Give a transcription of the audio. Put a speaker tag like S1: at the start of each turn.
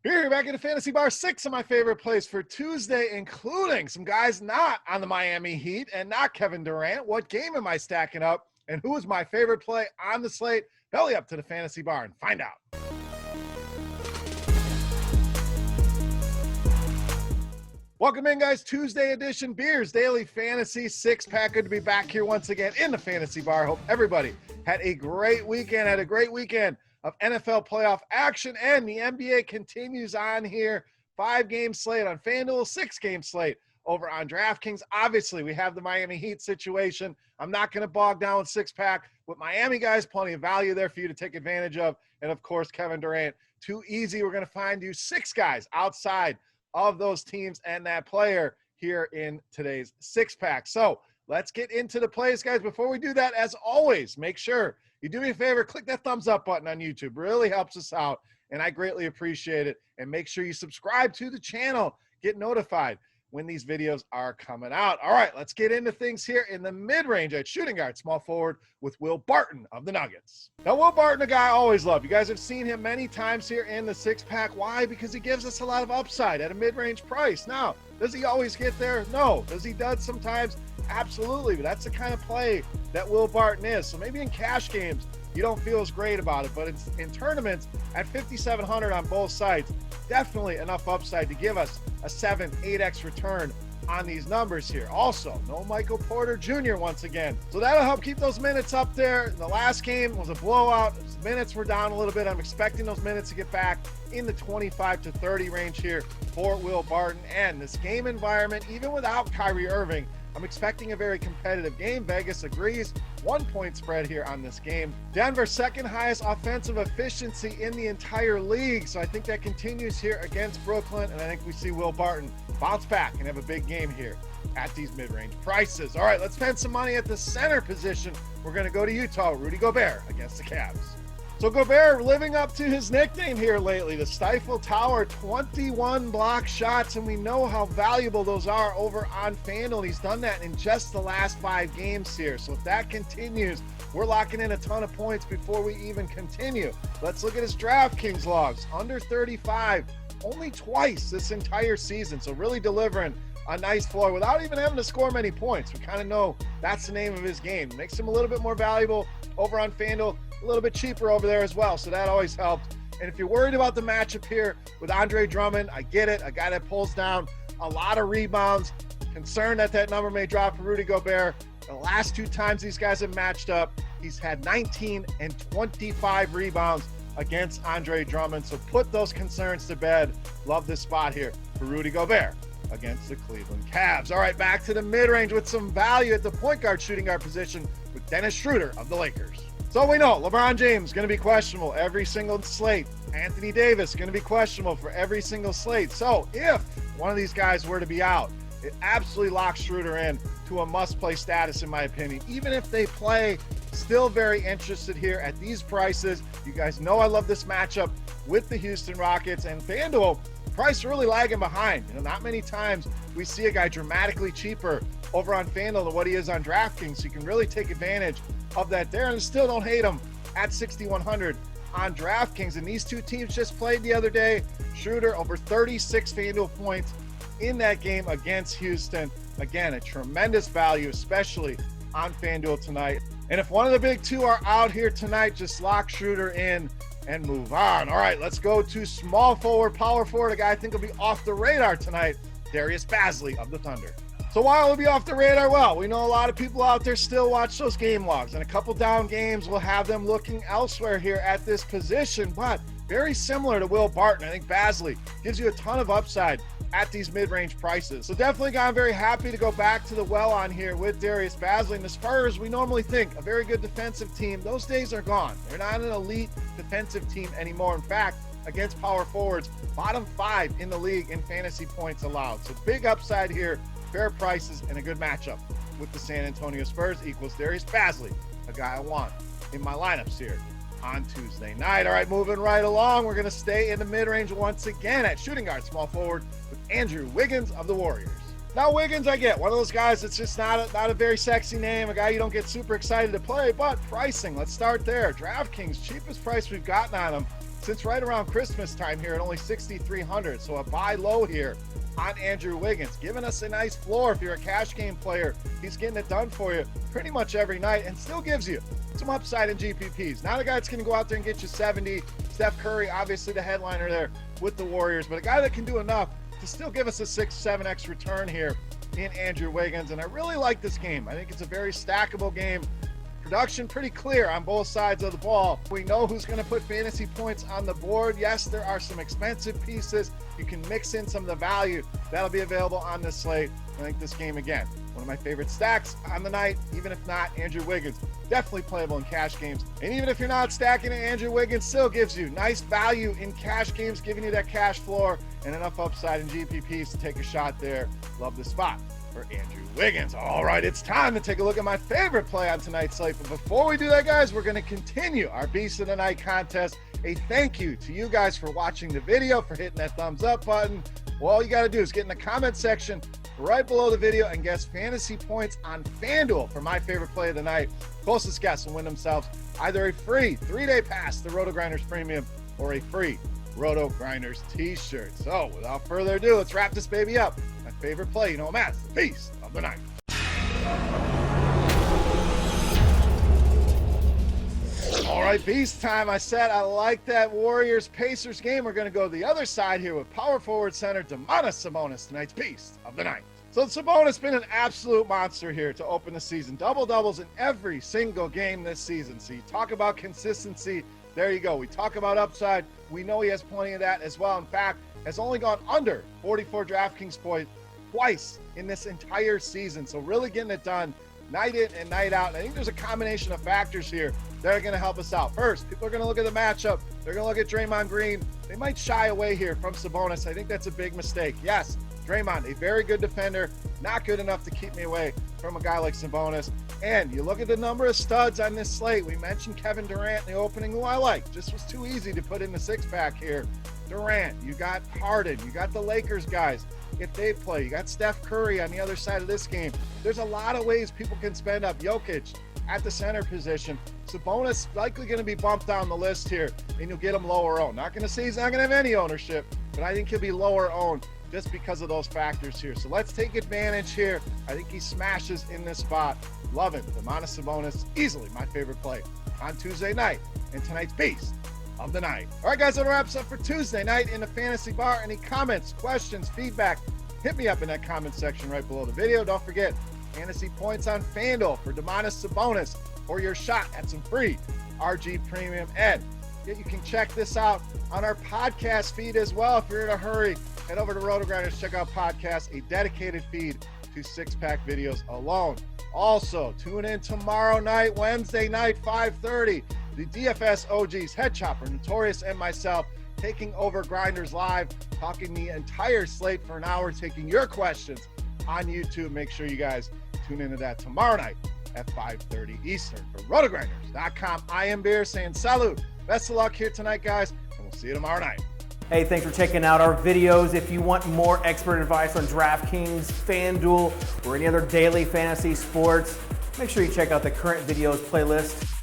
S1: Here, back in the Fantasy Bar, 6 of my favorite plays for Tuesday, including some guys not on the Miami Heat and not Kevin Durant. What game am I stacking up? And who is my favorite play on the slate? Belly up to the Fantasy Bar and find out. Welcome in, guys. Tuesday edition Beers Daily Fantasy 6-pack. Good to be back here once again in the Fantasy Bar. Hope everybody had a great weekend, of NFL playoff action, and the NBA continues on here. 5-game slate on FanDuel, 6-game slate over on DraftKings. Obviously, we have the Miami Heat situation. I'm not going to bog down with 6-pack. With Miami, guys, plenty of value there for you to take advantage of. And, of course, Kevin Durant, too easy. We're going to find you 6 guys outside of those teams and that player here in today's 6-pack. So let's get into the plays, guys. Before we do that, as always, make sure you do me a favor, click that thumbs up button on YouTube. Really helps us out, and I greatly appreciate it. And make sure you subscribe to the channel. Get notified when these videos are coming out. All right, let's get into things here in the mid-range at shooting guard, small forward with Will Barton of the Nuggets. Now, Will Barton, a guy I always love. You guys have seen him many times here in the 6-pack. Why? Because he gives us a lot of upside at a mid-range price. Now, does he always get there? No. Does he dud sometimes? Absolutely, but that's the kind of play that Will Barton is. So maybe in cash games, you don't feel as great about it, but in tournaments at 5,700 on both sides, definitely enough upside to give us a 7-8x return on these numbers here. Also, no Michael Porter Jr. once again. So that'll help keep those minutes up there. The last game was a blowout. Minutes were down a little bit. I'm expecting those minutes to get back in the 25 to 30 range here for Will Barton. And this game environment, even without Kyrie Irving, I'm expecting a very competitive game. Vegas agrees. 1-point spread here on this game. Denver, second highest offensive efficiency in the entire league. So I think that continues here against Brooklyn. And I think we see Will Barton bounce back and have a big game here at these mid-range prices. All right, let's spend some money at the center position. We're going to go to Utah. Rudy Gobert against the Cavs. So Gobert living up to his nickname here lately, the Stifle Tower, 21 block shots, and we know how valuable those are over on FanDuel. He's done that in just the last 5 games here. So if that continues, we're locking in a ton of points before we even continue. Let's look at his DraftKings logs. Under 35, only twice this entire season. So really delivering a nice floor without even having to score many points. We kind of know that's the name of his game. Makes him a little bit more valuable over on FanDuel. A little bit cheaper over there as well, so that always helps. And if you're worried about the matchup here with Andre Drummond, I get it. A guy that pulls down a lot of rebounds. Concerned that that number may drop for Rudy Gobert. The last 2 times these guys have matched up, he's had 19 and 25 rebounds against Andre Drummond. So put those concerns to bed. Love this spot here for Rudy Gobert against the Cleveland Cavs. All right, back to the mid-range with some value at the point guard, shooting guard position with Dennis Schroeder of the Lakers. So we know LeBron James going to be questionable every single slate. Anthony Davis going to be questionable for every single slate. So if one of these guys were to be out, it absolutely locks Schroeder in to a must-play status, in my opinion. Even if they play, still very interested here at these prices. You guys know I love this matchup with the Houston Rockets, and FanDuel price really lagging behind. You know, not many times we see a guy dramatically cheaper over on FanDuel than what he is on DraftKings. So you can really take advantage of that there, and still don't hate him at 6,100 on DraftKings. And these two teams just played the other day. Schroeder over 36 FanDuel points in that game against Houston. Again, a tremendous value, especially on FanDuel tonight. And if one of the big two are out here tonight, just lock Schroeder in and move on. All right, let's go to small forward, power forward, a guy I think will be off the radar tonight, DARIUS BAZLEY of the Thunder. So why will it be off the radar? Well, we know a lot of people out there still watch those game logs, and a couple down games will have them looking elsewhere here at this position, but very similar to Will Barton. I think BAZLEY gives you a ton of upside at these mid-range prices. So definitely got very happy to go back to the well on here with DARIUS BAZLEY. And the Spurs, we normally think a very good defensive team. Those days are gone. They're not an elite defensive team anymore. In fact, against power forwards, bottom 5 in the league in fantasy points allowed. So big upside here, fair prices, and a good matchup with the San Antonio Spurs equals DARIUS BAZLEY, a guy I want in my lineups here on Tuesday night. All right, moving right along, we're going to stay in the mid-range once again at shooting guard, small forward with Andrew Wiggins of the Warriors. Now, Wiggins, I get one of those guys that's just not a very sexy name, a guy you don't get super excited to play, but pricing, let's start there. DraftKings, cheapest price we've gotten on him, since right around Christmas time here at only 6,300. So a buy low here on Andrew Wiggins, giving us a nice floor. If you're a cash game player, he's getting it done for you pretty much every night and still gives you some upside in GPPs. Not a guy that's going to go out there and get you 70. Steph Curry, obviously the headliner there with the Warriors, but a guy that can do enough to still give us a 6-7x return here in Andrew Wiggins. And I really like this game. I think it's a very stackable game. Production pretty clear on both sides of the ball. We know who's going to put fantasy points on the board. Yes, there are some expensive pieces. You can mix in some of the value that'll be available on this slate. I think this game, again, one of my favorite stacks on the night. Even if not, Andrew Wiggins, definitely playable in cash games. And even if you're not stacking it, Andrew Wiggins still gives you nice value in cash games, giving you that cash floor and enough upside in GPPs to take a shot there. Love the spot for Andrew Wiggins. All right, it's time to take a look at my favorite play on tonight's slate. But before we do that, guys, we're going to continue our Beast of the Night contest. A thank you to you guys for watching the video, for hitting that thumbs up button. Well, all you got to do is get in the comment section right below the video and guess fantasy points on FanDuel for my favorite play of the night. Closest guess will win themselves either a free 3-day pass to RotoGrinders Premium or a free RotoGrinders t-shirt. So without further ado, let's wrap this baby up. My favorite play, you know, Matt's the Beast of the Night. All right, Beast time. I said I like that Warriors-Pacers game. We're going to go to the other side here with power forward center Domantas Sabonis, tonight's Beast of the Night. So Sabonis has been an absolute monster here to open the season. Double-doubles in every single game this season. So you talk about consistency. There you go. We talk about upside. We know he has plenty of that as well. In fact, has only gone under 44 DraftKings points twice in this entire season. So really getting it done night in and night out. And I think there's a combination of factors here that are going to help us out. First, people are going to look at the matchup. They're going to look at Draymond Green. They might shy away here from Sabonis. I think that's a big mistake. Yes, Draymond, a very good defender, not good enough to keep me away from a guy like Sabonis. And you look at the number of studs on this slate. We mentioned Kevin Durant in the opening, who I like. Just was too easy to put in the six-pack here. Durant, you got Harden, you got the Lakers guys if they play. You got Steph Curry on the other side of this game. There's a lot of ways people can spend up. Jokic at the center position. Sabonis likely going to be bumped down the list here, and you'll get him lower owned. Not going to say he's not going to have any ownership, but I think he'll be lower owned just because of those factors here. So let's take advantage here. I think he smashes in this spot. Love it. Domantas Sabonis, easily my favorite play on Tuesday night and tonight's Beast of the Night. All right, guys, that wraps up for Tuesday night in the Fantasy Bar. Any comments, questions, feedback, hit me up in that comment section right below the video. Don't forget, fantasy points on FanDuel for Domantas Sabonis or your shot at some free RG Premium. And you can check this out on our podcast feed as well. If you're in a hurry, head over to RotoGrinders, check out podcasts, a dedicated feed to six-pack videos alone. Also, tune in tomorrow night, Wednesday night, 5:30. The DFS OGs, Head Chopper, Notorious, and myself taking over Grinders Live, talking the entire slate for an hour, taking your questions on YouTube. Make sure you guys tune into that tomorrow night at 5:30 Eastern. For RotoGrinders.com, I am Beer saying salute. Best of luck here tonight, guys, and we'll see you tomorrow night.
S2: Hey, thanks for checking out our videos. If you want more expert advice on DraftKings, FanDuel, or any other daily fantasy sports, make sure you check out the current videos playlist